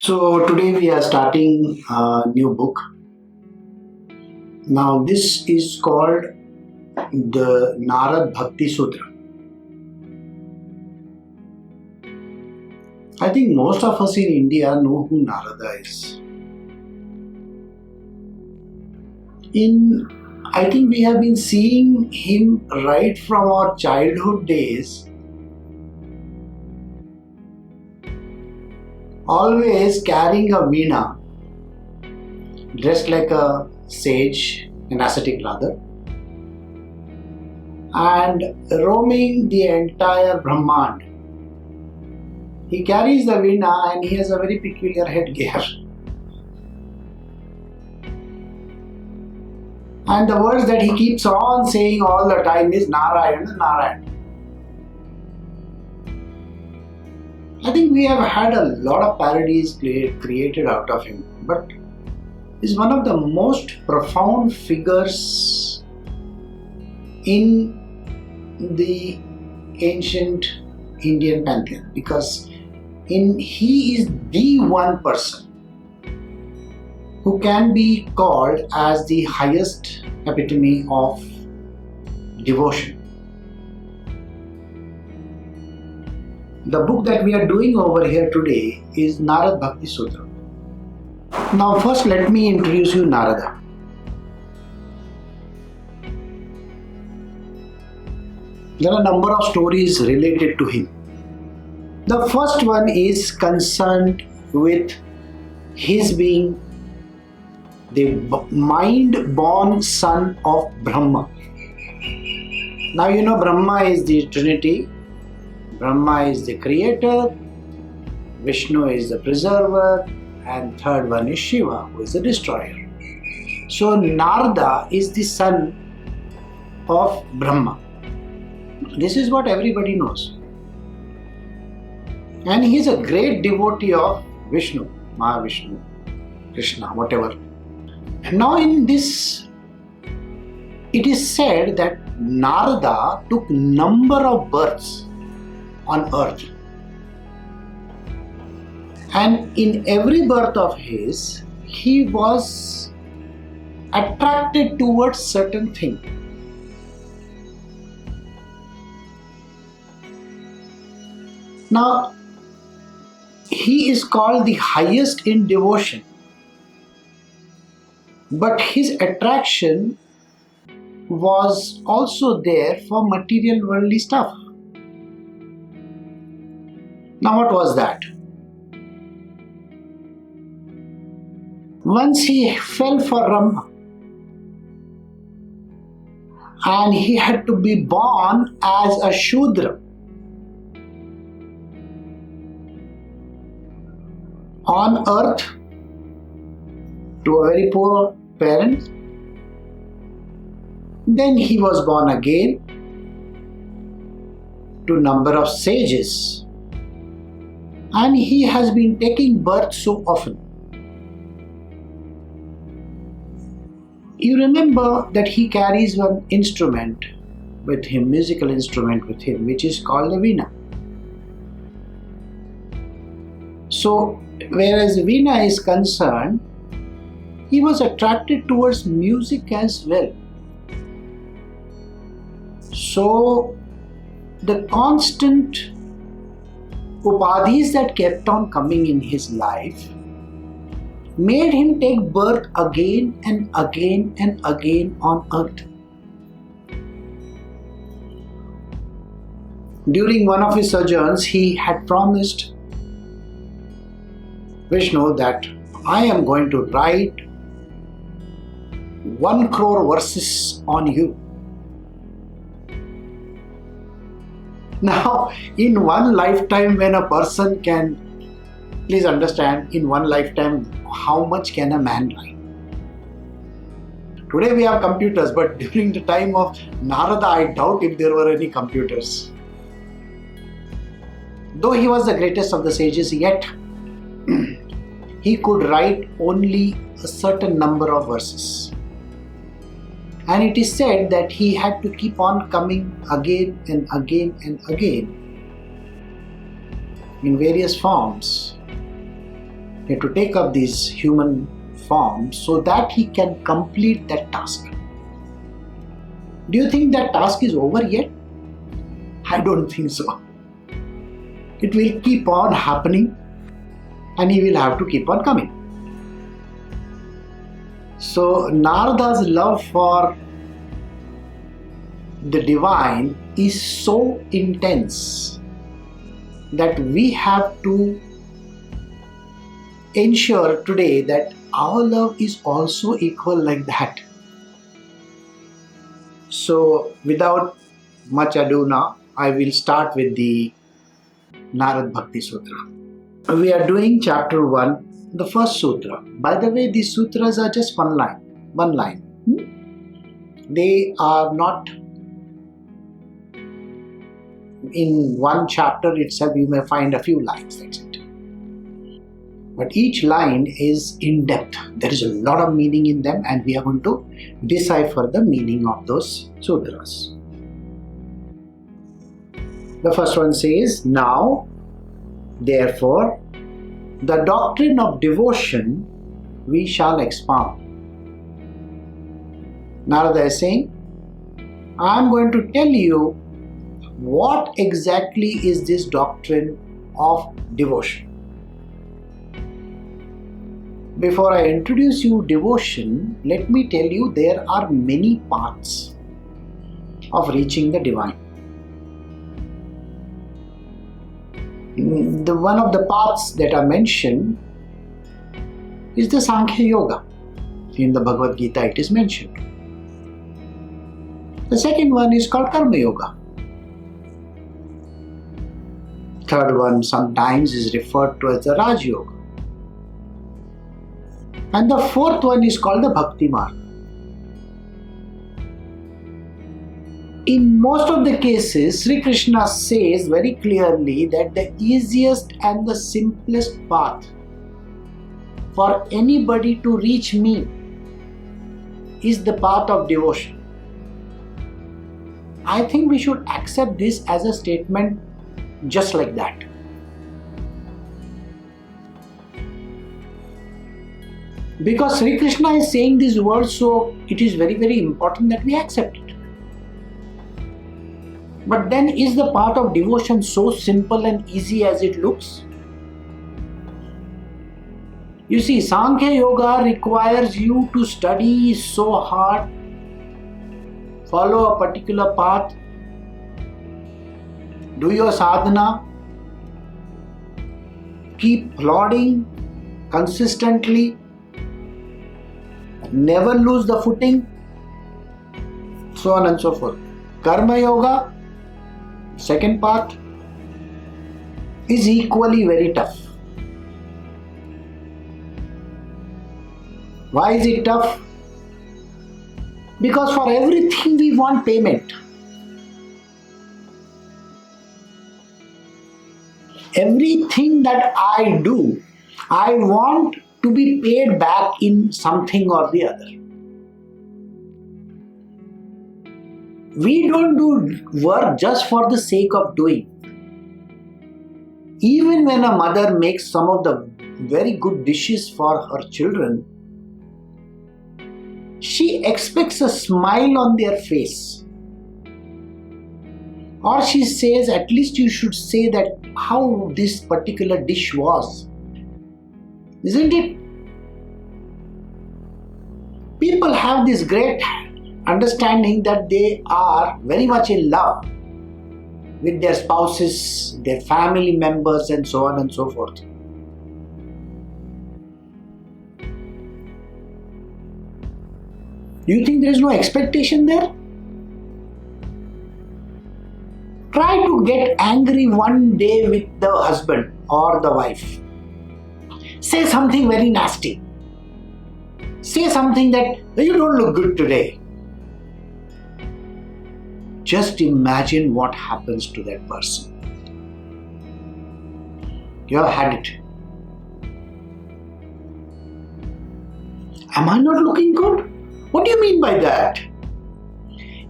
So today we are starting a new book. Now this is called the Narada Bhakti Sutra. I think most of us in India know who Narada is. I think we have been seeing him right from our childhood days, always carrying a veena, dressed like a sage, an ascetic rather, and roaming the entire Brahmand. He carries the veena and he has a very peculiar headgear. And the words that he keeps on saying all the time is Narayana, Narayana. I think we have had a lot of parodies created out of him, but he's one of the most profound figures in the ancient Indian pantheon, because he is the one person who can be called as the highest epitome of devotion. The book that we are doing over here today is Narada Bhakti Sutra. Now first let me introduce you Narada. There are a number of stories related to him. The first one is concerned with his being the mind-born son of Brahma. Now you know Brahma is the Trinity. Brahma is the creator, Vishnu is the preserver, and third one is Shiva, who is the destroyer. So Narada is the son of Brahma. This is what everybody knows. And he is a great devotee of Vishnu, Mahavishnu, Krishna, whatever. And now in this, it is said that Narada took number of births on earth. And in every birth of his, he was attracted towards certain thing. Now, he is called the highest in devotion, but his attraction was also there for material worldly stuff. Now what was that? Once he fell for Rama and he had to be born as a Shudra. On earth to a very poor parent. Then he was born again to number of sages. And he has been taking birth so often. You remember that he carries one instrument with him, musical instrument with him, which is called the veena. So, whereas veena is concerned, he was attracted towards music as well. So, the constant upadhis that kept on coming in his life made him take birth again and again and again on earth. During one of his sojourns, he had promised Vishnu that I am going to write 1 crore verses on you. Now, in one lifetime, when a person can, please understand, in one lifetime, how much can a man write? Today we have computers, but during the time of Narada, I doubt if there were any computers. Though he was the greatest of the sages, yet he could write only a certain number of verses. And it is said that he had to keep on coming again and again and again in various forms He had to take up this human form so that he can complete that task. Do you think that task is over yet? I don't think so. It will keep on happening and he will have to keep on coming. So Narada's love for the divine is so intense that we have to ensure today that our love is also equal like that. So without much ado now, I will start with the Narada Bhakti Sutra. We are doing chapter 1, the first sutra. By the way, these sutras are just one line. They are not in one chapter itself. You may find a few lines, that's it. But each line is in depth. There is a lot of meaning in them and we are going to decipher the meaning of those sutras. The first one says, now, therefore, the doctrine of devotion we shall expound. Narada is saying, I am going to tell you what exactly is this doctrine of devotion. Before I introduce you devotion, let me tell you there are many paths of reaching the divine. The one of the paths that are mentioned is the Sankhya Yoga. In the Bhagavad Gita it is mentioned. The second one is called Karma Yoga. Third one sometimes is referred to as the Raj Yoga. And the fourth one is called the Bhakti Marga. In most of the cases, Sri Krishna says very clearly that the easiest and the simplest path for anybody to reach me is the path of devotion. I think we should accept this as a statement just like that. Because Sri Krishna is saying these words, so it is very, very important that we accept it. But then is the path of devotion so simple and easy as it looks? You see, Sankhya Yoga requires you to study so hard, follow a particular path, do your sadhana, keep plodding consistently, never lose the footing, so on and so forth. Karma Yoga, second part, is equally very tough. Why is it tough? Because for everything we want payment. Everything that I do, I want to be paid back in something or the other. We don't do work just for the sake of doing. Even when a mother makes some of the very good dishes for her children, she expects a smile on their face. Or she says, at least you should say that how this particular dish was. Isn't it? People have this great understanding that they are very much in love with their spouses, their family members, and so on and so forth. Do you think there is no expectation there? Try to get angry one day with the husband or the wife. Say something very nasty. Say something that you don't look good today. Just imagine what happens to that person. You have had it. Am I not looking good? What do you mean by that?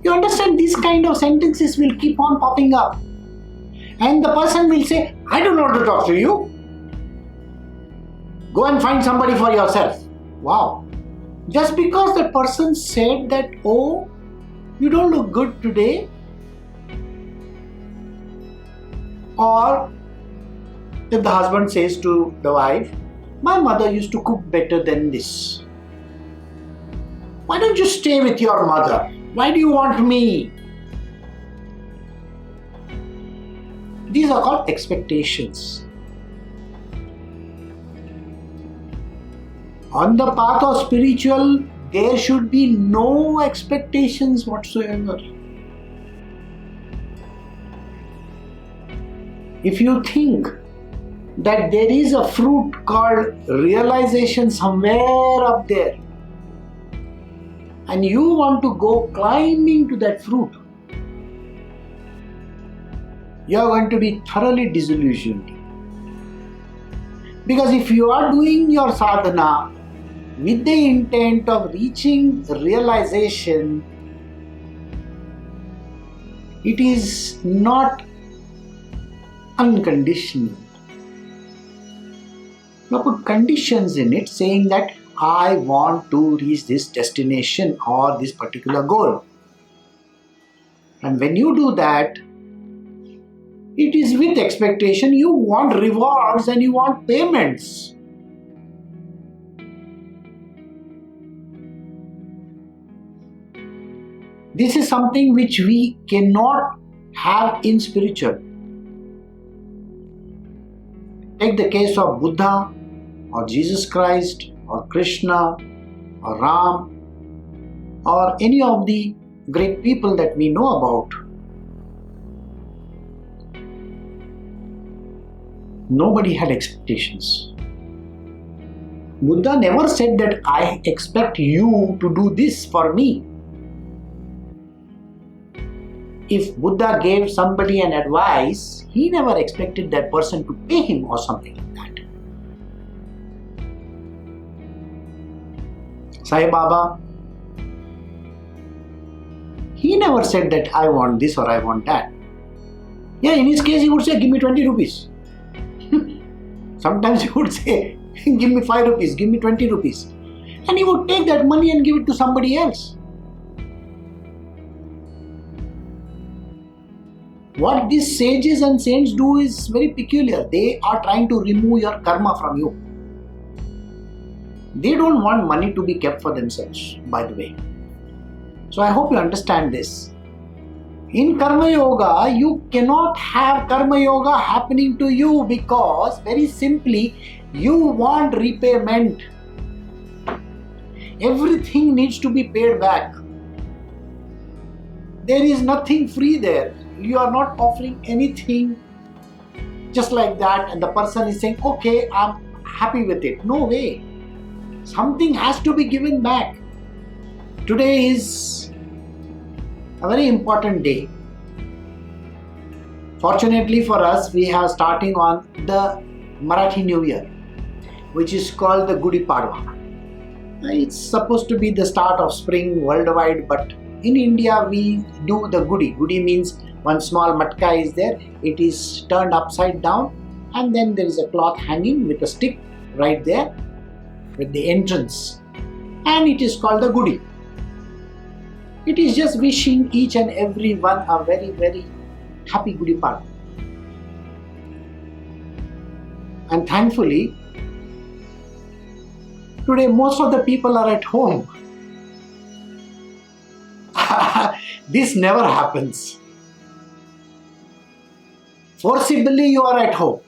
You understand, these kind of sentences will keep on popping up. And the person will say, I don't want to talk to you. Go and find somebody for yourself. Wow. Just because that person said that, oh, you don't look good today, or if the husband says to the wife, my mother used to cook better than this. Why don't you stay with your mother? Why do you want me? These are called expectations. On the path of spiritual, there should be no expectations whatsoever. If you think that there is a fruit called realization somewhere up there, and you want to go climbing to that fruit, you are going to be thoroughly disillusioned. Because if you are doing your sadhana with the intent of reaching realization, it is not unconditional. Now put conditions in it saying that I want to reach this destination or this particular goal. And when you do that, it is with expectation. You want rewards and you want payments. This is something which we cannot have in spiritual. Take the case of Buddha or Jesus Christ or Krishna or Ram or any of the great people that we know about. Nobody had expectations. Buddha never said that I expect you to do this for me. If Buddha gave somebody an advice, he never expected that person to pay him or something like that. Sai Baba, he never said that I want this or I want that. Yeah, in his case he would say, give me 20 rupees. Sometimes he would say, give me 5 rupees, give me 20 rupees. And he would take that money and give it to somebody else. What these sages and saints do is very peculiar. They are trying to remove your karma from you. They don't want money to be kept for themselves, by the way. So I hope you understand this. In Karma Yoga, you cannot have Karma Yoga happening to you because very simply, you want repayment. Everything needs to be paid back. There is nothing free there. You are not offering anything just like that and the person is saying, okay, I'm happy with it. No way. Something has to be given back. Today is a very important day. Fortunately for us, we have starting on the Marathi New Year, which is called the Gudi Padwa. It's supposed to be the start of spring worldwide, but in India we do the Gudi. Gudi means one small matka is there, it is turned upside down and then there is a cloth hanging with a stick right there with the entrance, and it is called the Gudi. It is just wishing each and every one a very, very happy Gudi Padwa. And thankfully, today most of the people are at home. This never happens. Forcibly you are at home.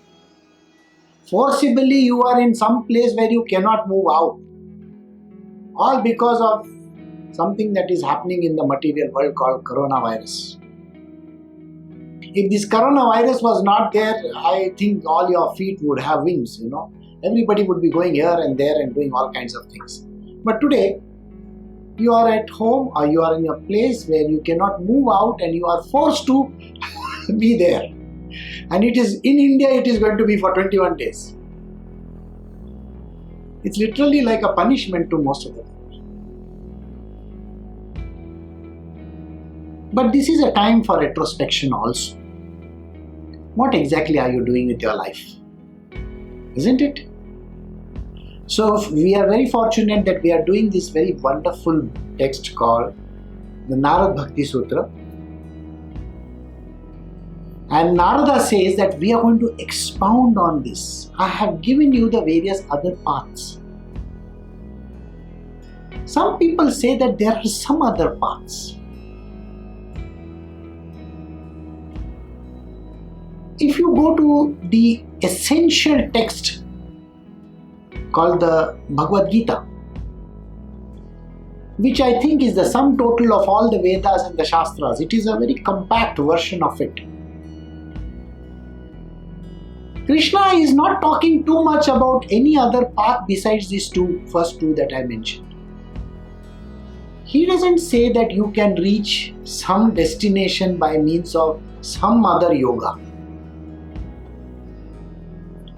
Forcibly you are in some place where you cannot move out. All because of something that is happening in the material world called coronavirus. If this coronavirus was not there, I think all your feet would have wings, Everybody would be going here and there and doing all kinds of things. But today, you are at home or you are in a place where you cannot move out and you are forced to be there. And it is in India, it is going to be for 21 days. It's literally like a punishment to most of them. But this is a time for retrospection also. What exactly are you doing with your life? Isn't it? So we are very fortunate that we are doing this very wonderful text called the Narada Bhakti Sutra. And Narada says that we are going to expound on this. I have given you the various other paths. Some people say that there are some other paths. If you go to the essential text called the Bhagavad Gita, which I think is the sum total of all the Vedas and the Shastras, it is a very compact version of it. Krishna is not talking too much about any other path besides these first two that I mentioned. He doesn't say that you can reach some destination by means of some other yoga.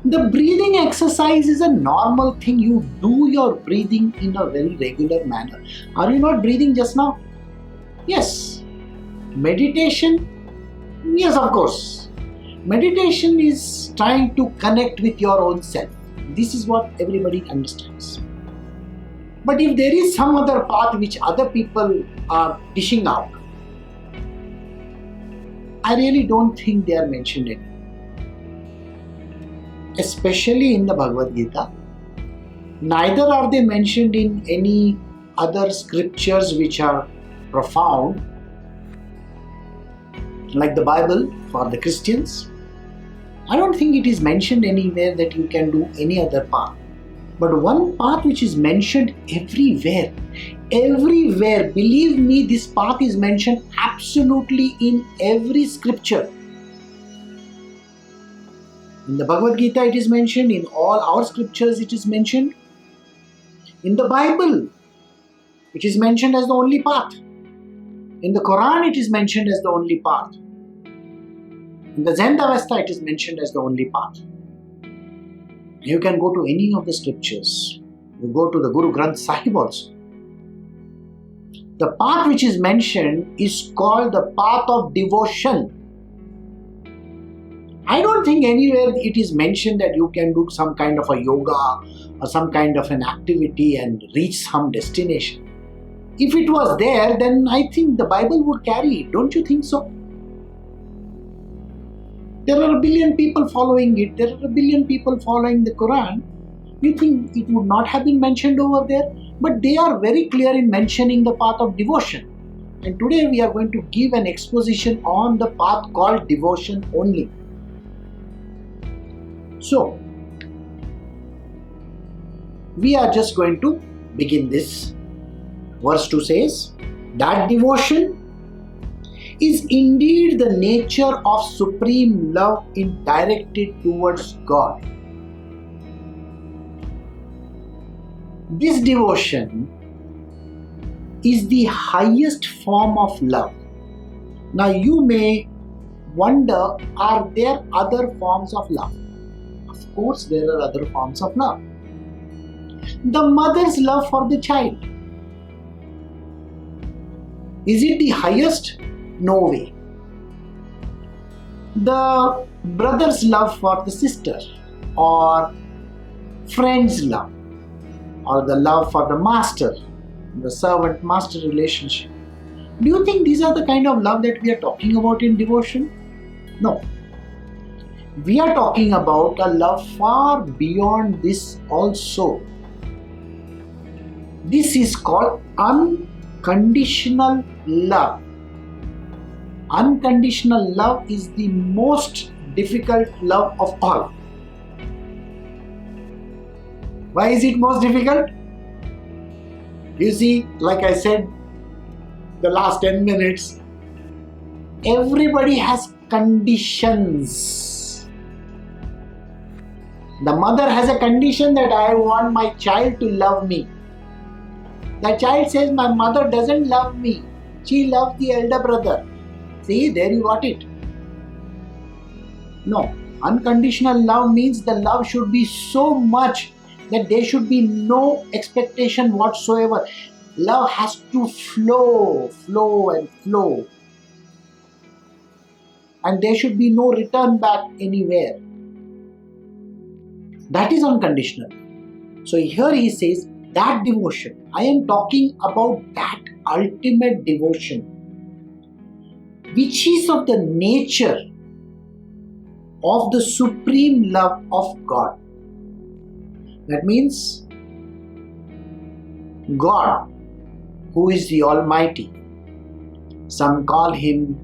The breathing exercise is a normal thing. You do your breathing in a very regular manner. Are you not breathing just now? Yes. Meditation? Yes, of course. Meditation is trying to connect with your own self. This is what everybody understands. But if there is some other path which other people are dishing out, I really don't think they are mentioned in it. Especially in the Bhagavad Gita, neither are they mentioned in any other scriptures which are profound, like the Bible for the Christians. I don't think it is mentioned anywhere that you can do any other path. But one path which is mentioned everywhere, believe me, this path is mentioned absolutely in every scripture. In the Bhagavad Gita it is mentioned, in all our scriptures it is mentioned. In the Bible it is mentioned as the only path. In the Quran it is mentioned as the only path. In the Zen Avesta it is mentioned as the only path. You can go to any of the scriptures. You go to the Guru Granth Sahib also. The path which is mentioned is called the path of devotion. I don't think anywhere it is mentioned that you can do some kind of a yoga or some kind of an activity and reach some destination. If it was there, then I think the Bible would carry it. Don't you think so? There are a billion people following it. There are a billion people following the Quran. You think it would not have been mentioned over there? But they are very clear in mentioning the path of devotion. And today we are going to give an exposition on the path called devotion only. So, we are just going to begin this. Verse 2 says, that devotion is indeed the nature of supreme love directed towards God. This devotion is the highest form of love. Now you may wonder, are there other forms of love? Of course there are other forms of love. The mother's love for the child. Is it the highest? No way. The brother's love for the sister, or friend's love, or the love for the master, the servant-master relationship. Do you think these are the kind of love that we are talking about in devotion? No. We are talking about a love far beyond this also. This is called unconditional love. Unconditional love is the most difficult love of all. Why is it most difficult? You see, like I said the last 10 minutes, everybody has conditions. The mother has a condition that I want my child to love me. The child says, my mother doesn't love me. She loves the elder brother. See, there you got it. No, unconditional love means the love should be so much that there should be no expectation whatsoever. Love has to flow. And there should be no return back anywhere. That is unconditional. So here he says that devotion. I am talking about that ultimate devotion, which is of the nature of the supreme love of God. That means God, who is the Almighty. Some call Him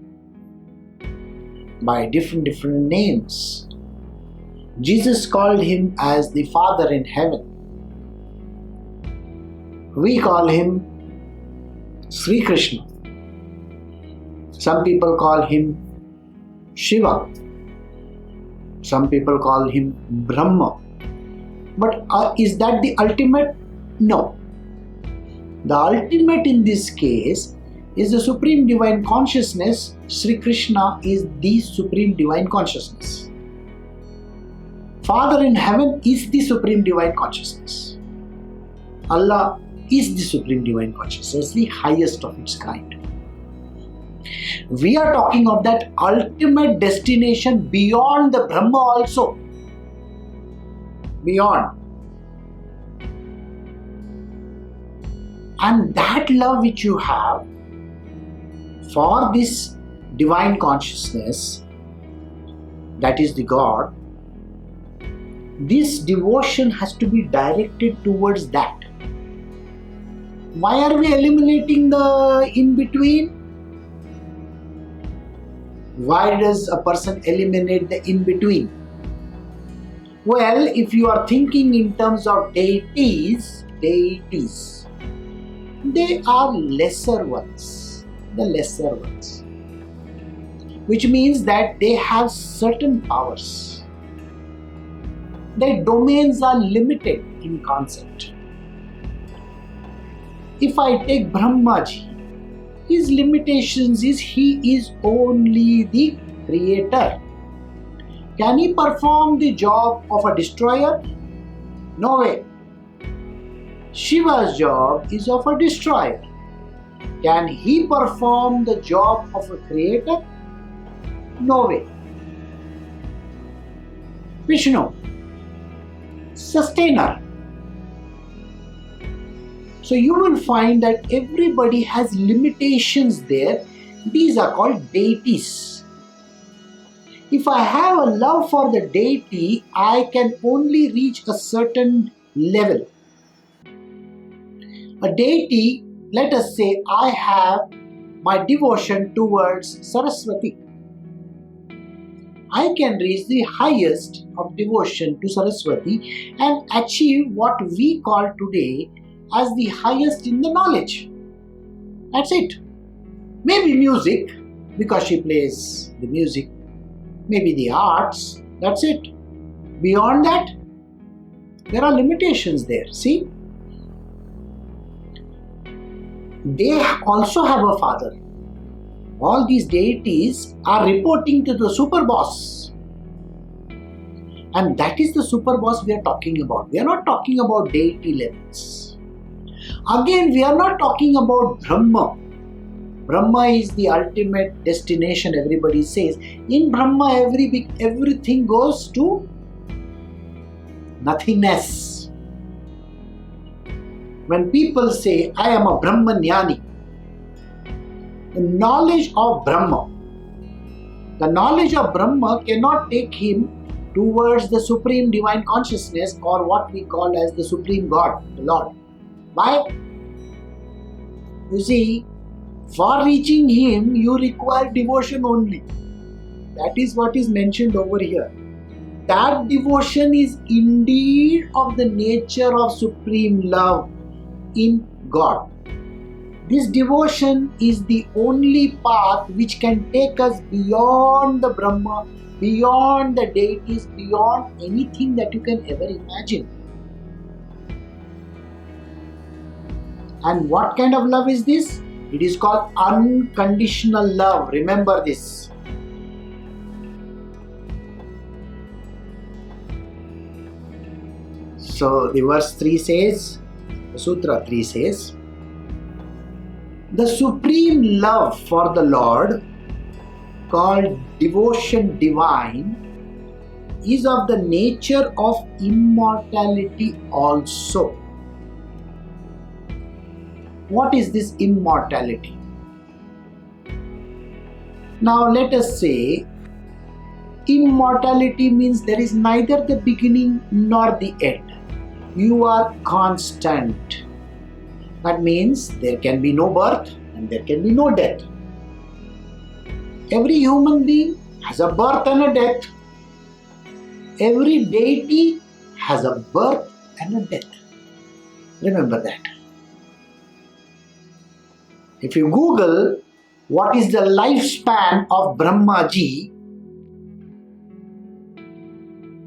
by different names. Jesus called Him as the Father in heaven. We call Him Sri Krishna. Some people call Him Shiva. Some people call Him Brahma. But is that the ultimate? No. The ultimate in this case is the Supreme Divine Consciousness. Sri Krishna is the Supreme Divine Consciousness. Father in heaven is the Supreme Divine Consciousness. Allah is the Supreme Divine Consciousness, the highest of its kind. We are talking of that ultimate destination beyond the Brahma also. Beyond. And that love which you have for this divine consciousness, that is the God, this devotion has to be directed towards that. Why are we eliminating the in-between? Why does a person eliminate the in-between? Well, if you are thinking in terms of deities, they are lesser ones, the lesser ones, which means that they have certain powers. Their domains are limited in concept. If I take Brahmaji, his limitations is he is only the creator. Can he perform the job of a destroyer? No way. Shiva's job is of a destroyer. Can he perform the job of a creator? No way. Vishnu, sustainer. So you will find that everybody has limitations there. These are called deities. If I have a love for the deity, I can only reach a certain level. A deity, let us say I have my devotion towards Saraswati. I can reach the highest of devotion to Saraswati and achieve what we call today as the highest in the knowledge. That's it. Maybe music, because she plays the music. Maybe the arts. That's it. Beyond that, there are limitations there. See? They also have a father. All these deities are reporting to the super boss. And that is the super boss we are talking about. We are not talking about deity levels. Again, we are not talking about Brahma. Brahma is the ultimate destination, everybody says. In Brahma, everything goes to nothingness. When people say, I am a Brahmanyani, the knowledge of Brahma cannot take him towards the Supreme Divine Consciousness, or what we call as the Supreme God, the Lord. Why? You see, for reaching Him, you require devotion only. That is what is mentioned over here. That devotion is indeed of the nature of supreme love in God. This devotion is the only path which can take us beyond the Brahma, beyond the deities, beyond anything that you can ever imagine. And what kind of love is this? It is called unconditional love. Remember this. So the verse 3 says, the Sutra 3 says, the supreme love for the Lord, called devotion divine, is of the nature of immortality also. What is this immortality? Now let us say immortality means there is neither the beginning nor the end. You are constant. That means there can be no birth and there can be no death. Every human being has a birth and a death. Every deity has a birth and a death. Remember that. If you Google what is the lifespan of Brahmaji,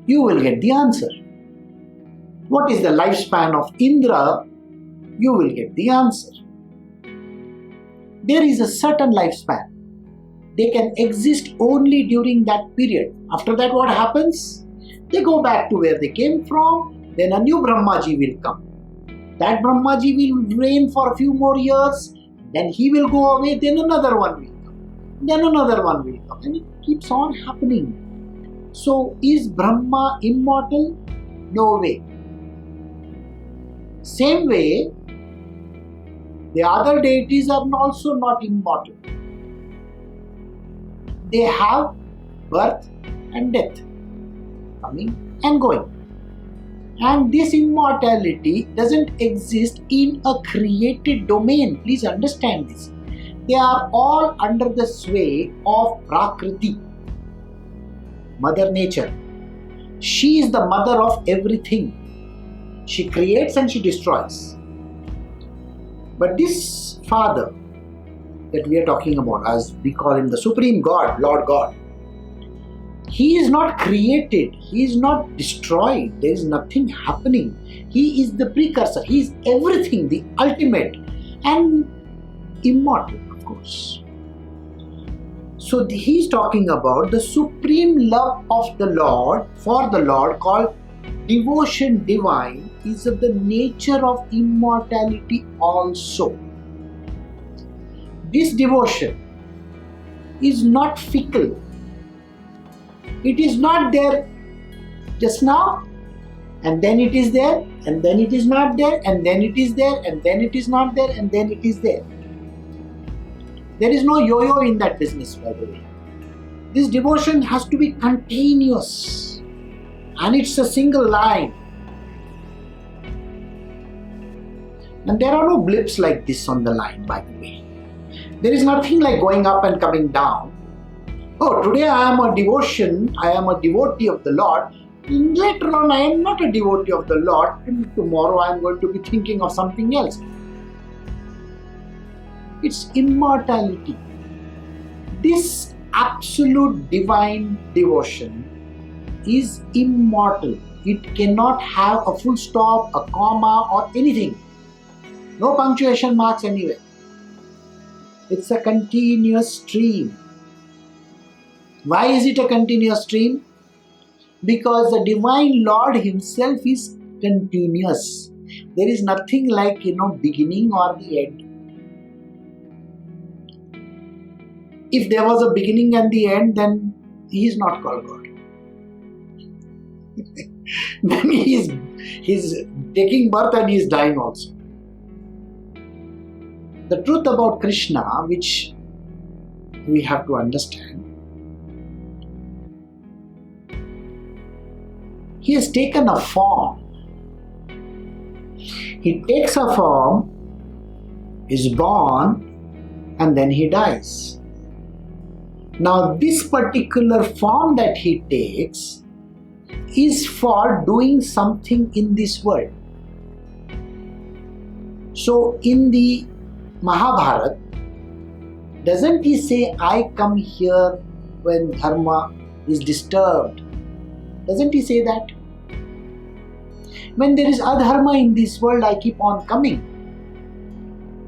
you will get the answer. What is the lifespan of Indra? You will get the answer. There is a certain lifespan. They can exist only during that period. After that, what happens? They go back to where they came from. Then a new Brahmaji will come. That Brahmaji will reign for a few more years. Then he will go away. Then another one will come. Then another one will come. And it keeps on happening. So, is Brahma immortal? No way. Same way, the other deities are also not immortal. They have birth and death, coming and going. And this immortality doesn't exist in a created domain. Please understand this. They are all under the sway of Prakriti, Mother Nature. She is the mother of everything. She creates and she destroys. But this Father that we are talking about, as we call him the Supreme God, Lord God, he is not created, he is not destroyed, there is nothing happening. He is the precursor, he is everything, the ultimate and immortal, of course. So he is talking about the supreme love of the Lord for the Lord, called devotion divine, is of the nature of immortality also. This devotion is not fickle. It is not there just now, and then it is there, and then it is not there, and then it is there, and then it is not there, and then it is there. There is no yo-yo in that business, by the way. This devotion has to be continuous, and it's a single line. And there are no blips like this on the line, by the way. There is nothing like going up and coming down. Oh, today I am a devotee of the Lord. Later on I am not a devotee of the Lord. And tomorrow I am going to be thinking of something else. It's immortality. This absolute divine devotion is immortal. It cannot have a full stop, a comma, or anything. No punctuation marks anywhere. It's a continuous stream. Why is it a continuous stream? Because the Divine Lord Himself is continuous. There is nothing like, beginning or the end. If there was a beginning and the end, then He is not called God. Then He is taking birth and He is dying also. The truth about Krishna, which we have to understand, He has taken a form. He takes a form, is born, and then He dies. Now, this particular form that He takes is for doing something in this world. So, in the Mahabharata, doesn't He say, I come here when dharma is disturbed? Doesn't He say that? When there is adharma in this world, I keep on coming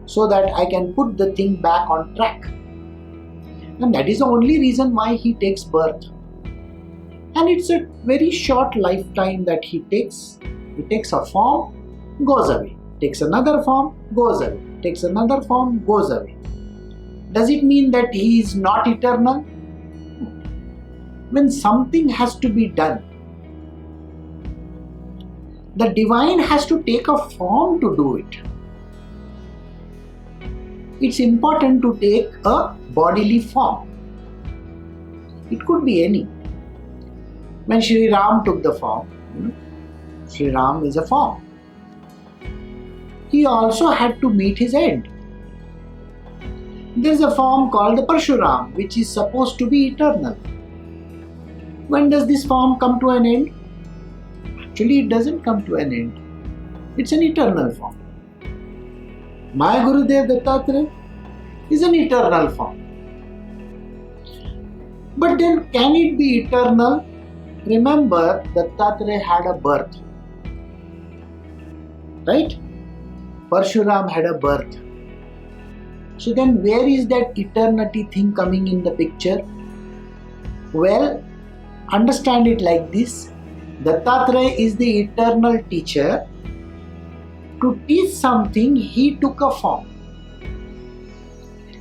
so that I can put the thing back on track. And that is the only reason why He takes birth. And it's a very short lifetime that He takes. He takes a form, goes away. Takes another form, goes away. Takes another form, goes away. Does it mean that He is not eternal? When something has to be done, The divine has to take a form to do it. It's important to take a bodily form. It could be any. When Sri Ram took the form, Sri Ram is a form. He also had to meet his end. There is a form called the Parshuram, which is supposed to be eternal. When does this form come to an end? Actually, it doesn't come to an end. It's an eternal form. My Gurudev Dattatreya is an eternal form. But then, can it be eternal? Remember, Dattatreya had a birth. Right? Parshuram had a birth. So then, where is that eternity thing coming in the picture? Well, understand it like this. Dattatreya is the eternal teacher. To teach something, he took a form.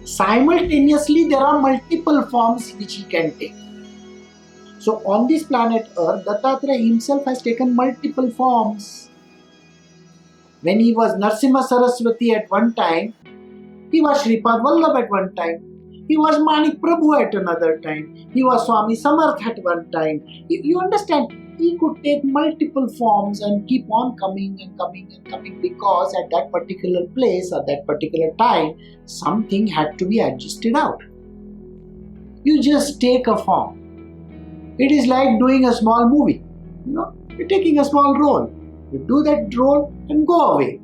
Simultaneously, there are multiple forms which he can take. So on this planet Earth, Dattatreya himself has taken multiple forms. When he was Narsimha Saraswati at one time, he was Shripad Vallabh at one time, he was Manik Prabhu at another time, he was Swami Samarth at one time. You understand? He could take multiple forms and keep on coming and coming and coming, because at that particular place or that particular time, something had to be adjusted out. You just take a form. It is like doing a small movie. You're taking a small role. You do that role and go away.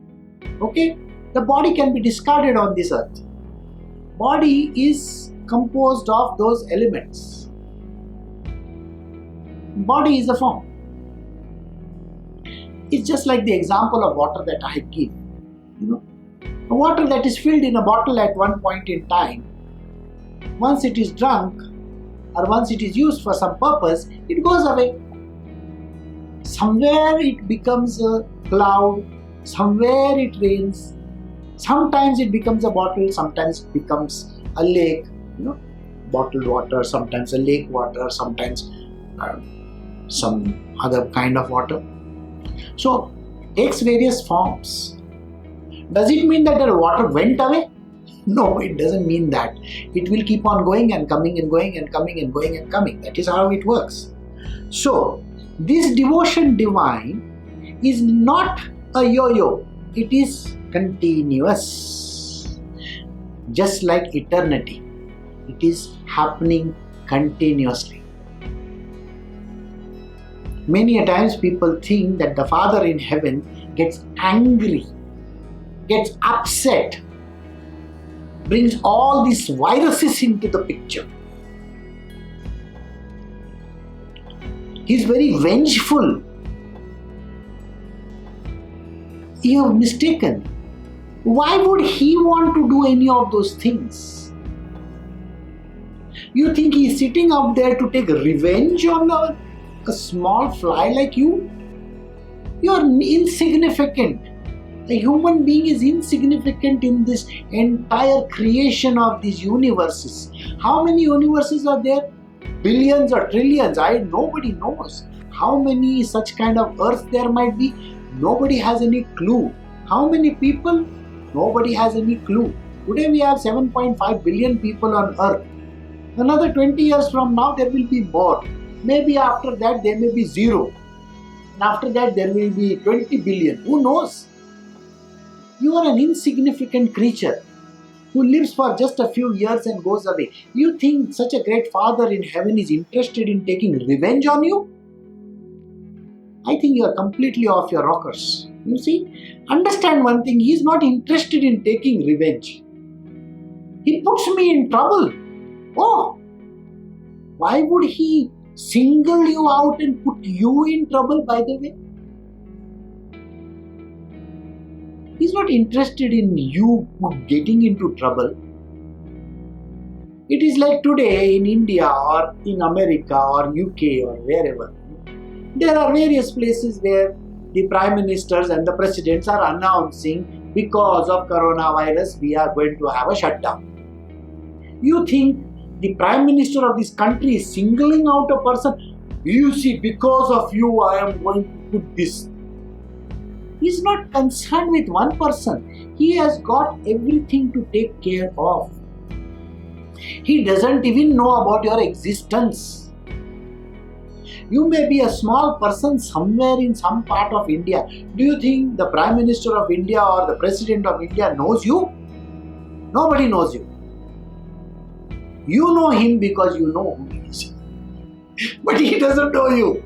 Okay? The body can be discarded on this earth. Body is composed of those elements. Body is a form. It's just like the example of water that I give. A water that is filled in a bottle at one point in time, once it is drunk or once it is used for some purpose, it goes away. Somewhere it becomes a cloud, somewhere it rains, sometimes it becomes a bottle, sometimes it becomes a lake, bottled water, sometimes a lake water, sometimes some other kind of water. So, takes various forms. Does it mean that the water went away? No, it doesn't mean that. It will keep on going and coming and going and coming and going and coming. That is how it works. So, this devotion divine is not a yo-yo. It is continuous. Just like eternity. It is happening continuously. Many a times people think that the Father in heaven gets angry, gets upset, brings all these viruses into the picture. He's very vengeful. You have mistaken. Why would he want to do any of those things? You think he is sitting up there to take revenge on a small fly like you? You are insignificant. A human being is insignificant in this entire creation of these universes. How many universes are there? Billions or trillions? Nobody knows. How many such kind of earths there might be? Nobody has any clue. How many people? Nobody has any clue. Today we have 7.5 billion people on earth. Another 20 years from now there will be more. Maybe after that there may be zero. And after that there will be 20 billion. Who knows? You are an insignificant creature who lives for just a few years and goes away. You think such a great Father in heaven is interested in taking revenge on you? I think you are completely off your rockers. You see? Understand one thing, he is not interested in taking revenge. He puts me in trouble. Oh, why would he single you out and put you in trouble, by the way? He's not interested in you getting into trouble. It is like today in India or in America or UK or wherever. There are various places where the prime ministers and the presidents are announcing, because of coronavirus we are going to have a shutdown. You think the prime minister of this country is singling out a person? You see, because of you I am going to put this. He's not concerned with one person. He has got everything to take care of. He doesn't even know about your existence. You may be a small person somewhere in some part of India. Do you think the Prime Minister of India or the President of India knows you? Nobody knows you. You know him because you know who he is. But he doesn't know you.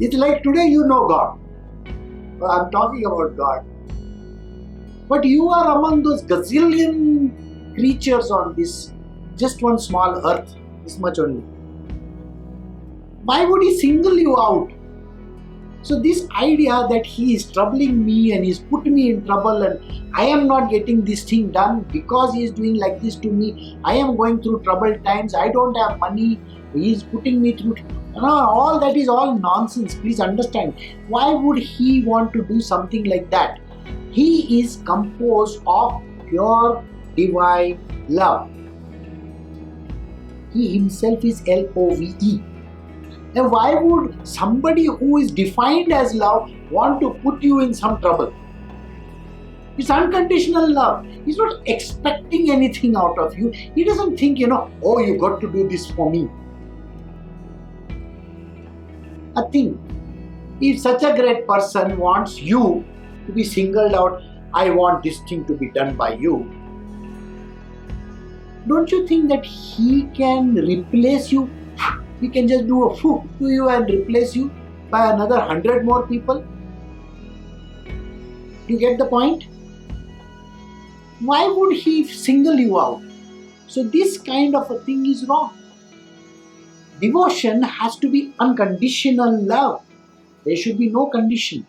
It's like today you know God. Well, I'm talking about God. But you are among those gazillion creatures on this just one small earth, this much only. Why would he single you out? So this idea that he is troubling me and he's put me in trouble and I am not getting this thing done because he is doing like this to me, I am going through troubled times, I don't have money, he is putting me through, all that is all nonsense. Please understand. Why would he want to do something like that? He is composed of pure divine love. He himself is Love. And why would somebody who is defined as love want to put you in some trouble? It's unconditional love. He's not expecting anything out of you. He doesn't think, oh, you got to do this for me. I think if such a great person wants you to be singled out, I want this thing to be done by you. Don't you think that he can replace you? He can just do a foo to you and replace you by another 100 more people? Do you get the point? Why would he single you out? So this kind of a thing is wrong. Devotion has to be unconditional love. There should be no condition.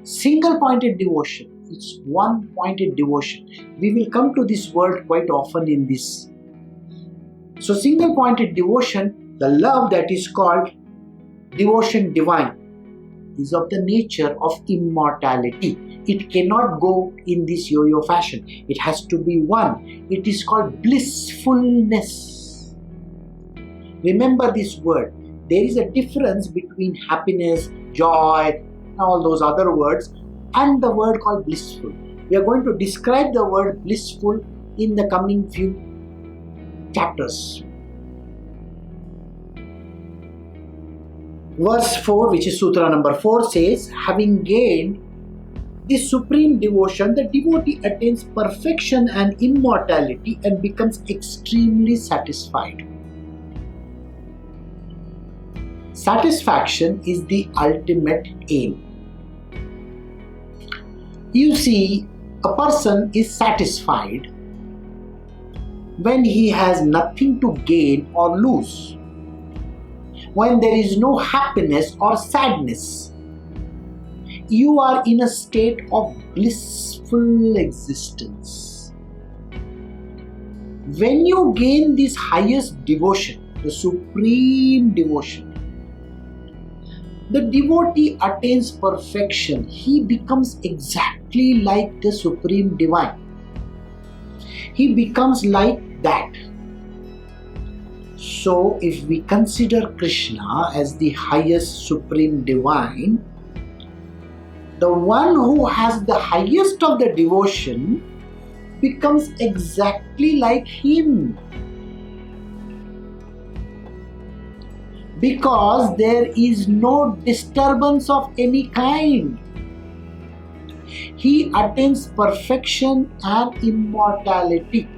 Single-pointed devotion. It's one-pointed devotion. We will come to this word quite often in this. So single-pointed devotion, the love that is called devotion divine, is of the nature of immortality. It cannot go in this yo-yo fashion. It has to be one. It is called blissfulness. Remember this word. There is a difference between happiness, joy, all those other words, and the word called blissful. We are going to describe the word blissful in the coming few chapters. Verse 4, which is Sutra number 4, says, having gained this supreme devotion, the devotee attains perfection and immortality and becomes extremely satisfied. Satisfaction is the ultimate aim. You see, a person is satisfied when he has nothing to gain or lose, when there is no happiness or sadness. You are in a state of blissful existence. When you gain this highest devotion, the supreme devotion, the devotee attains perfection. He becomes exactly like the Supreme Divine. He becomes like that. So, if we consider Krishna as the highest Supreme Divine, the one who has the highest of the devotion becomes exactly like him. Because there is no disturbance of any kind. He attains perfection and immortality.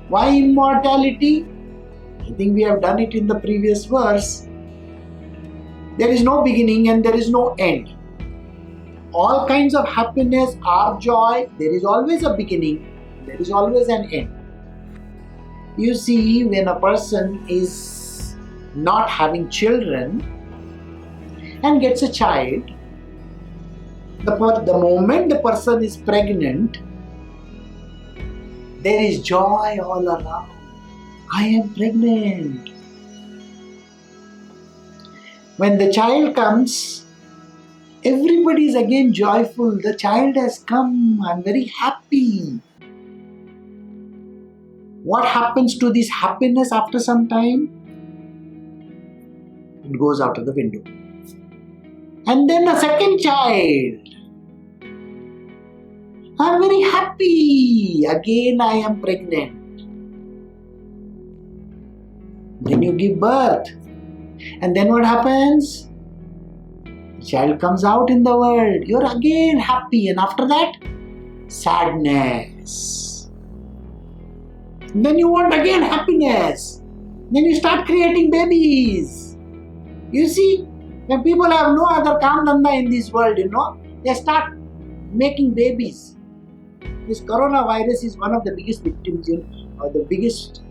Why immortality? I think we have done it in the previous verse. There is no beginning and there is no end. All kinds of happiness are joy. There is always a beginning. There is always an end. You see, when a person is not having children and gets a child, the moment the person is pregnant, there is joy all around. I am pregnant. When the child comes, everybody is again joyful. The child has come. I am very happy. What happens to this happiness after some time? It goes out of the window. And then a second child. I'm very happy. Again I am pregnant. Then you give birth. And then what happens? The child comes out in the world. You're again happy. And after that, sadness. And then you want again happiness. Then you start creating babies. You see, when people have no other kam dhanda in this world, they start making babies. This coronavirus is one of the biggest victims, or the biggest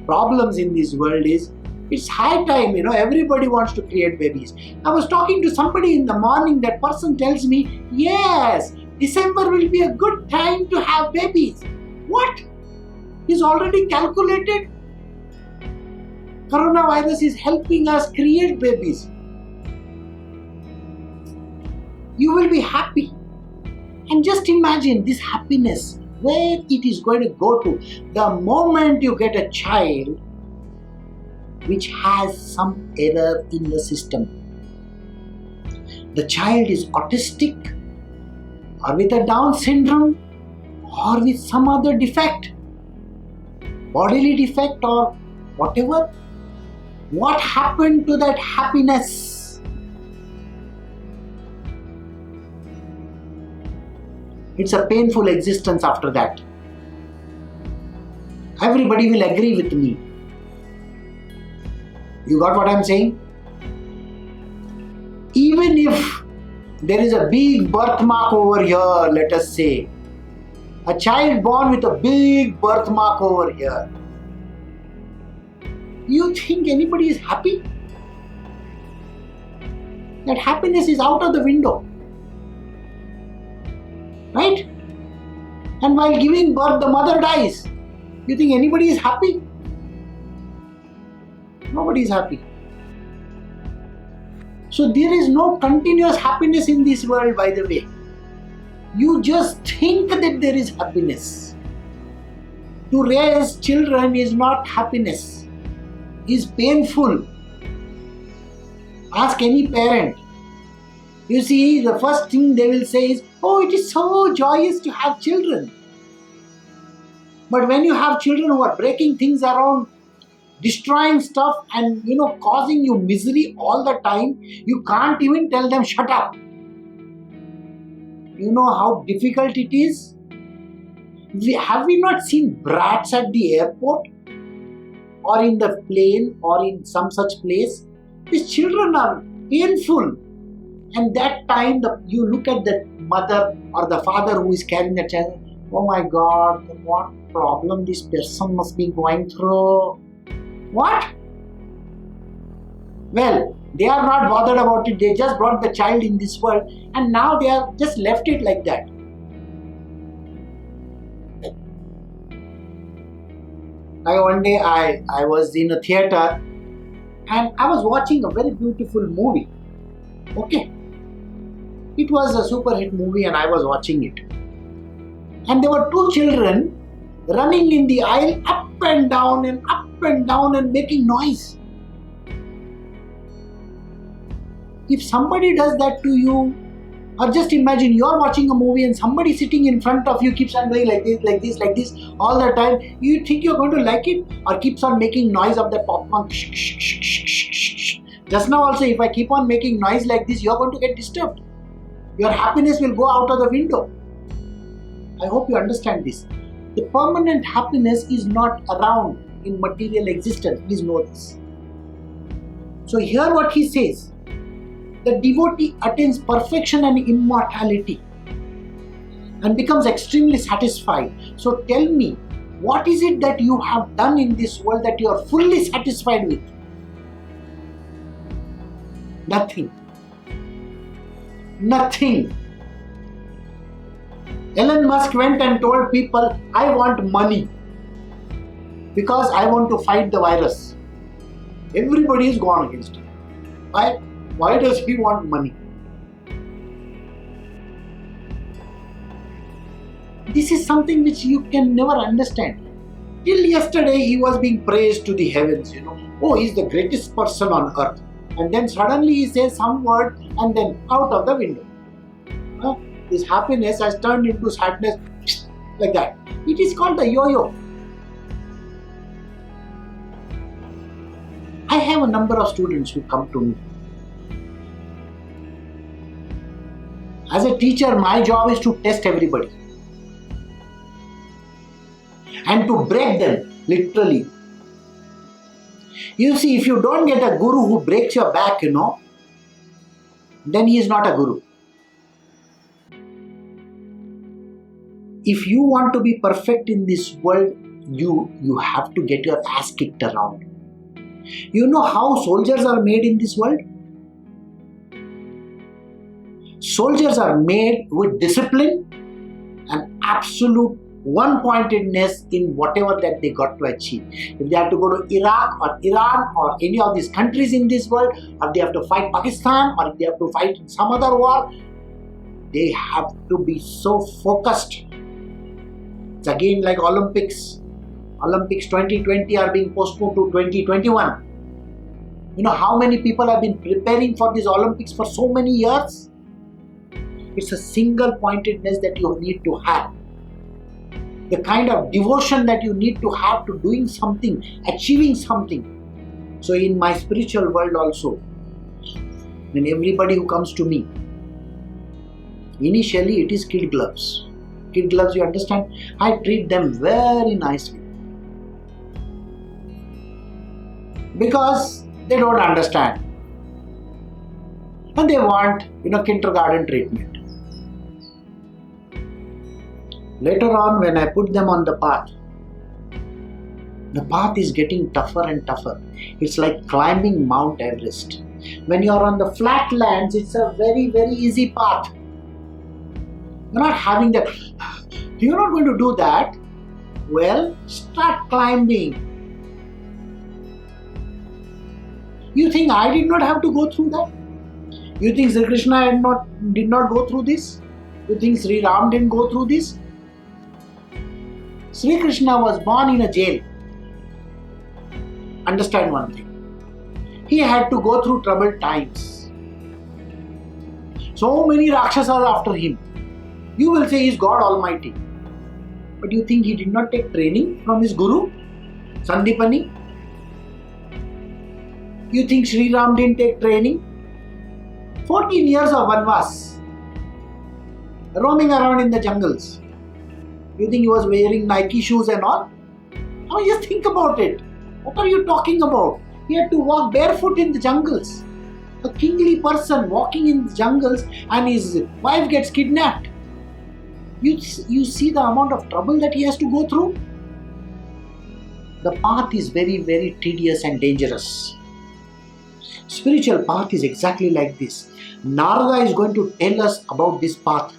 problems in this world is, it's high time, everybody wants to create babies. I was talking to somebody in the morning, that person tells me, yes, December will be a good time to have babies. What? He's already calculated. Coronavirus is helping us create babies. You will be happy. And just imagine this happiness, where it is going to go to the moment you get a child which has some error in the system. The child is autistic, or with a Down syndrome, or with some other defect, bodily defect or whatever. What happened to that happiness? It's a painful existence after that. Everybody will agree with me. You got what I'm saying? Even if there is a big birthmark over here, let us say, a child born with a big birthmark over here, you think anybody is happy? That happiness is out of the window. Right? And while giving birth, the mother dies. You think anybody is happy? Nobody is happy. So there is no continuous happiness in this world, by the way. You just think that there is happiness. To raise children is not happiness. Is painful. Ask any parent. You see, the first thing they will say is, oh, it is so joyous to have children. But when you have children who are breaking things around, destroying stuff and causing you misery all the time, you can't even tell them shut up. You know how difficult it is? Have we not seen brats at the airport or in the plane or in some such place? These children are painful. And that time you look at the mother or the father who is carrying the child, oh my God, what problem this person must be going through. What? Well, they are not bothered about it. They just brought the child in this world and now they are just left it like that. One day I was in a theater and I was watching a very beautiful movie. Okay. It was a super hit movie and I was watching it. And there were two children running in the aisle up and down and making noise. If somebody does that to you, or just imagine you're watching a movie and somebody sitting in front of you keeps on doing like this all the time, you think you're going to like it, or keeps on making noise of that popcorn. Just now also, if I keep on making noise like this, you're going to get disturbed. Your happiness will go out of the window. I hope you understand this. The permanent happiness is not around in material existence. Please know this. So hear what he says. The devotee attains perfection and immortality and becomes extremely satisfied. So tell me, what is it that you have done in this world that you are fully satisfied with? Nothing. Nothing. Elon Musk went and told people, I want money because I want to fight the virus. Everybody is gone against him. Why? Why does he want money? This is something which you can never understand. Till yesterday he was being praised to the heavens, Oh, he's the greatest person on earth. and then suddenly he says some word and then out of the window. His happiness has turned into sadness like that. It is called the yo-yo. I have a number of students who come to me. As a teacher, my job is to test everybody and to break them, literally. You see, if you don't get a guru who breaks your back, then he is not a guru. If you want to be perfect in this world, you have to get your ass kicked around. You know how soldiers are made in this world? Soldiers are made with discipline and absolute one-pointedness in whatever that they got to achieve. If they have to go to Iraq or Iran or any of these countries in this world, or they have to fight Pakistan, or if they have to fight in some other war, they have to be so focused. It's again like Olympics. Olympics 2020 are being postponed to 2021. You know how many people have been preparing for these Olympics for so many years? It's a single pointedness that you need to have. The kind of devotion that you need to have to doing something, achieving something. So in my spiritual world also, when everybody who comes to me, initially it is kid gloves. Kid gloves, you understand? I treat them very nicely. Because they don't understand. And they want, kindergarten treatment. Later on, when I put them on the path is getting tougher and tougher. It's like climbing Mount Everest. When you are on the flat lands, it's a very, very easy path. You're not having that. You're not going to do that. Well, start climbing. You think I did not have to go through that? You think Sri Krishna did not go through this? You think Sri Ram didn't go through this? Sri Krishna was born in a jail. Understand one thing. He had to go through troubled times. So many Rakshasas are after him. You will say he is God Almighty. But you think he did not take training from his guru, Sandipani? You think Sri Ram didn't take training? 14 years of Vanvas, roaming around in the jungles. You think he was wearing Nike shoes and all? Now just think about it. What are you talking about? He had to walk barefoot in the jungles. A kingly person walking in the jungles and his wife gets kidnapped. You see the amount of trouble that he has to go through? The path is very, very tedious and dangerous. Spiritual path is exactly like this. Narada is going to tell us about this path.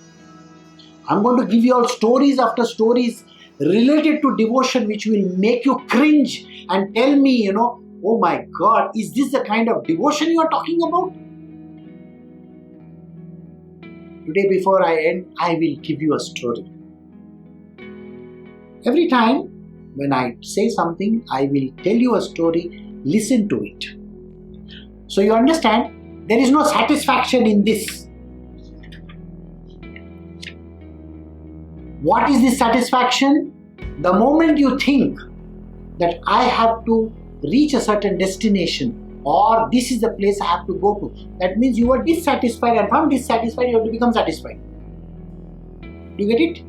I'm going to give you all stories after stories related to devotion which will make you cringe and tell me, oh my God, is this the kind of devotion you are talking about? Today before I end, I will give you a story. Every time when I say something, I will tell you a story, listen to it. So you understand, there is no satisfaction in this. What is this satisfaction? The moment you think that I have to reach a certain destination or this is the place I have to go to, that means you are dissatisfied, and from dissatisfied you have to become satisfied. Do you get it?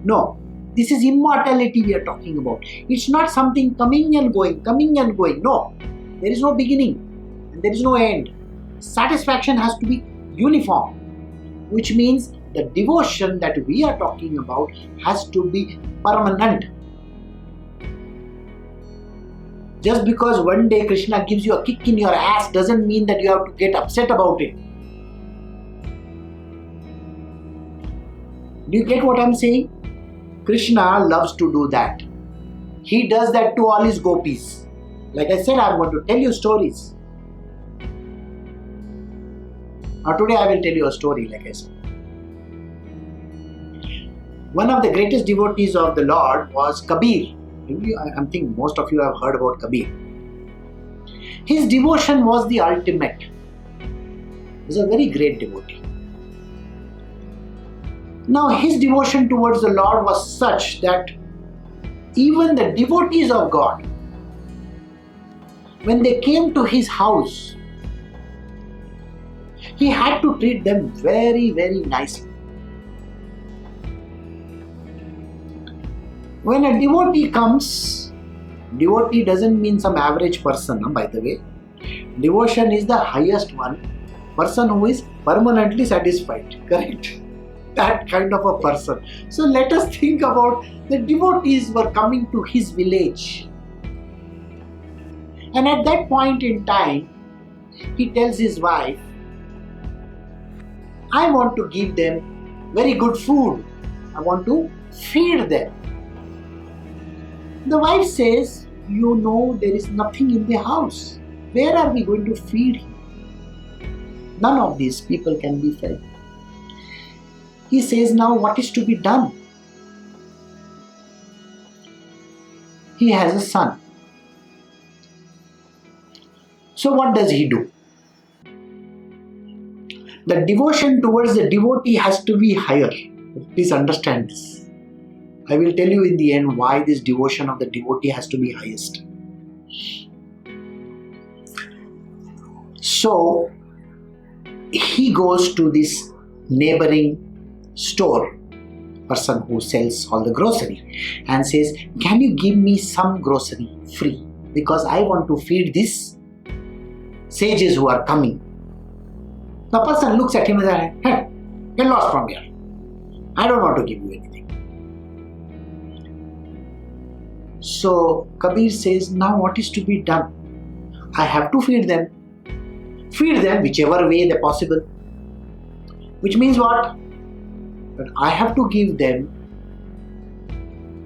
No. This is immortality we are talking about. It's not something coming and going. No. There is no beginning and there is no end. Satisfaction has to be uniform, which means the devotion that we are talking about has to be permanent. Just because one day Krishna gives you a kick in your ass doesn't mean that you have to get upset about it. Do you get what I'm saying? Krishna loves to do that. He does that to all his gopis. Like I said, I'm going to tell you stories. Now today I will tell you a story, like I said. One of the greatest devotees of the Lord was Kabir. I think most of you have heard about Kabir. His devotion was the ultimate. He was a very great devotee. Now his devotion towards the Lord was such that even the devotees of God, when they came to his house, he had to treat them very, very nicely. When a devotee comes, devotee doesn't mean some average person, by the way. Devotion is the highest one. Person who is permanently satisfied, correct? That kind of a person. So let us think about the devotees were coming to his village. And at that point in time, he tells his wife, I want to give them very good food. I want to feed them. The wife says, you know there is nothing in the house. Where are we going to feed him? None of these people can be fed. He says, now what is to be done? He has a son. So what does he do? The devotion towards the devotee has to be higher. Please understand this. I will tell you in the end why this devotion of the devotee has to be highest. So he goes to this neighboring store, person who sells all the grocery, and says, can you give me some grocery free? Because I want to feed these sages who are coming. The person looks at him and says, hey, get lost from here. I don't want to give you anything. So Kabir says, now what is to be done? I have to feed them. Feed them whichever way they possible. Which means what? That I have to give them,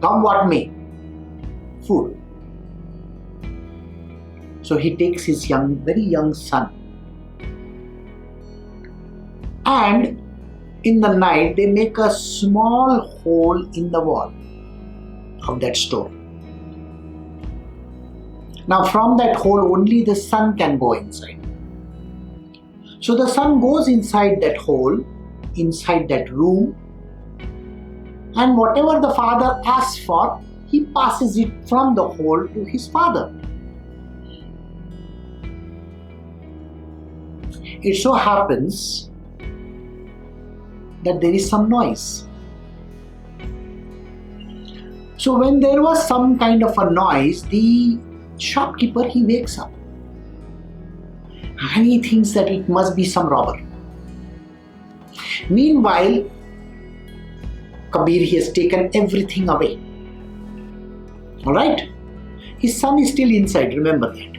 come what may, food. So he takes his very young son, and in the night they make a small hole in the wall of that store. Now from that hole only the son can go inside. So the son goes inside that hole, inside that room, and whatever the father asks for, he passes it from the hole to his father. It so happens that there is some noise. So when there was some kind of a noise, the shopkeeper, he wakes up and he thinks that it must be some robber. Meanwhile, Kabir, he has taken everything away. Alright? His son is still inside, remember that.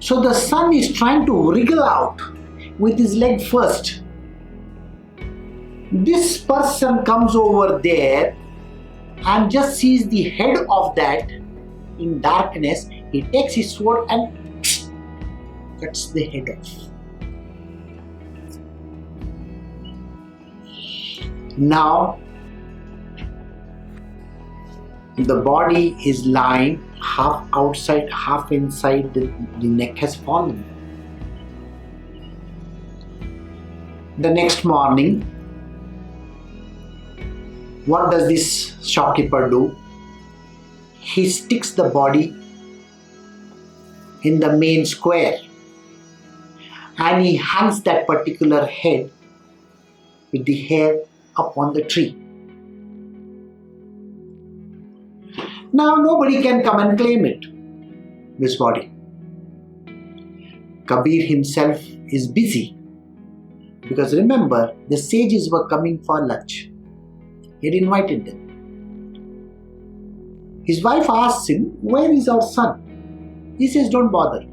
So the son is trying to wriggle out with his leg first. This person comes over there and just sees the head of that in darkness. He takes his sword and cuts the head off. Now the body is lying half outside, half inside, the neck has fallen. The next morning, what does this shopkeeper do? He sticks the body in the main square and he hangs that particular head with the hair up on the tree. Now nobody can come and claim it, this body. Kabir himself is busy because remember, the sages were coming for lunch. He had invited them. His wife asks him, where is our son? He says, don't bother.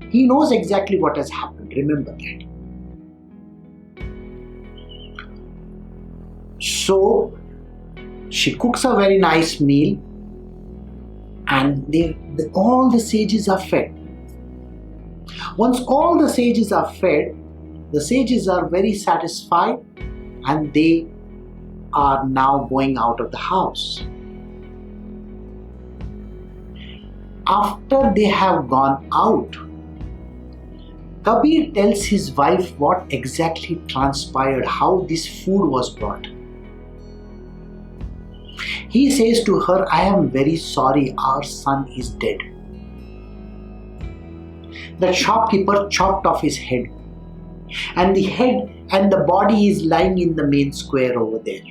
He knows exactly what has happened, remember that. So she cooks a very nice meal and all the sages are fed. Once all the sages are fed, the sages are very satisfied and they are now going out of the house. After they have gone out, Kabir tells his wife what exactly transpired, how this food was brought. He says to her, I am very sorry, our son is dead. The shopkeeper chopped off his head, and the head and the body is lying in the main square over there.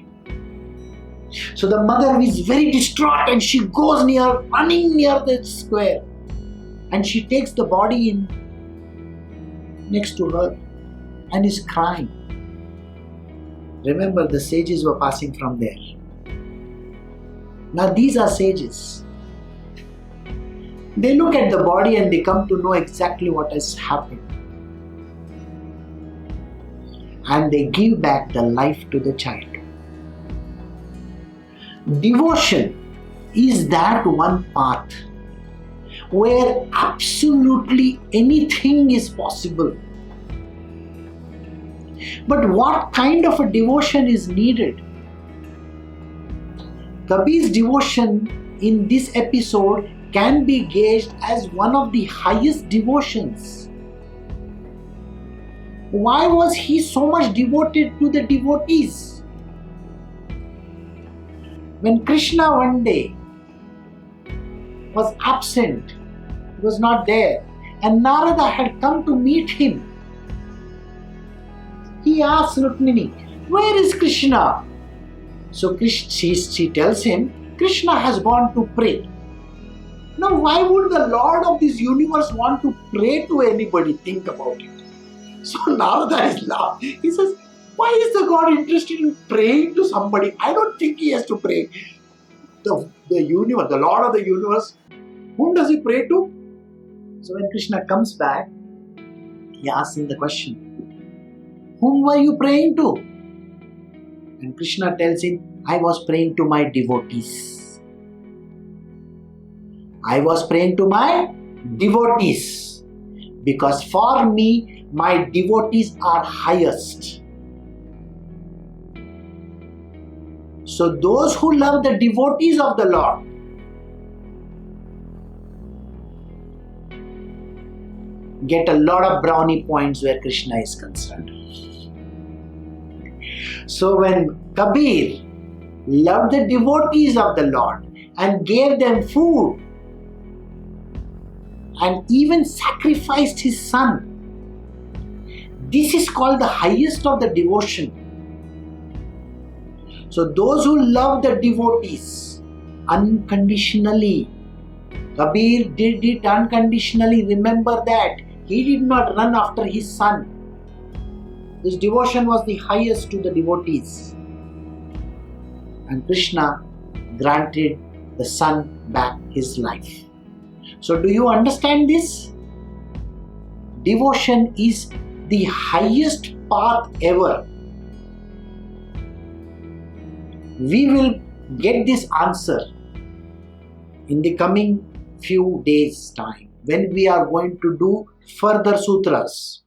So the mother is very distraught and she goes running near the square, and she takes the body in next to her and is crying. Remember, the sages were passing from there. Now these are sages. They look at the body and they come to know exactly what has happened. And they give back the life to the child. Devotion is that one path where absolutely anything is possible. But what kind of a devotion is needed? Kabir's devotion in this episode can be gauged as one of the highest devotions. Why was he so much devoted to the devotees? When Krishna one day was absent, he was not there, and Narada had come to meet him, he asked Rukmini, where is Krishna? So she tells him, Krishna has gone to pray. Now why would the Lord of this universe want to pray to anybody? Think about it. So Narada is laughing. He says, why is the God interested in praying to somebody? I don't think he has to pray. The universe, the Lord of the universe, whom does he pray to? So when Krishna comes back, he asks him the question, whom were you praying to? And Krishna tells him, I was praying to my devotees. I was praying to my devotees. Because for me, my devotees are highest. So those who love the devotees of the Lord get a lot of brownie points where Krishna is concerned. So when Kabir loved the devotees of the Lord and gave them food and even sacrificed his son, this is called the highest of the devotion. So those who love the devotees unconditionally, Kabir did it unconditionally. Remember that. He did not run after his son. His devotion was the highest to the devotees. And Krishna granted the son back his life. So do you understand this? Devotion is the highest path ever. We will get this answer in the coming few days' time when we are going to do further sutras.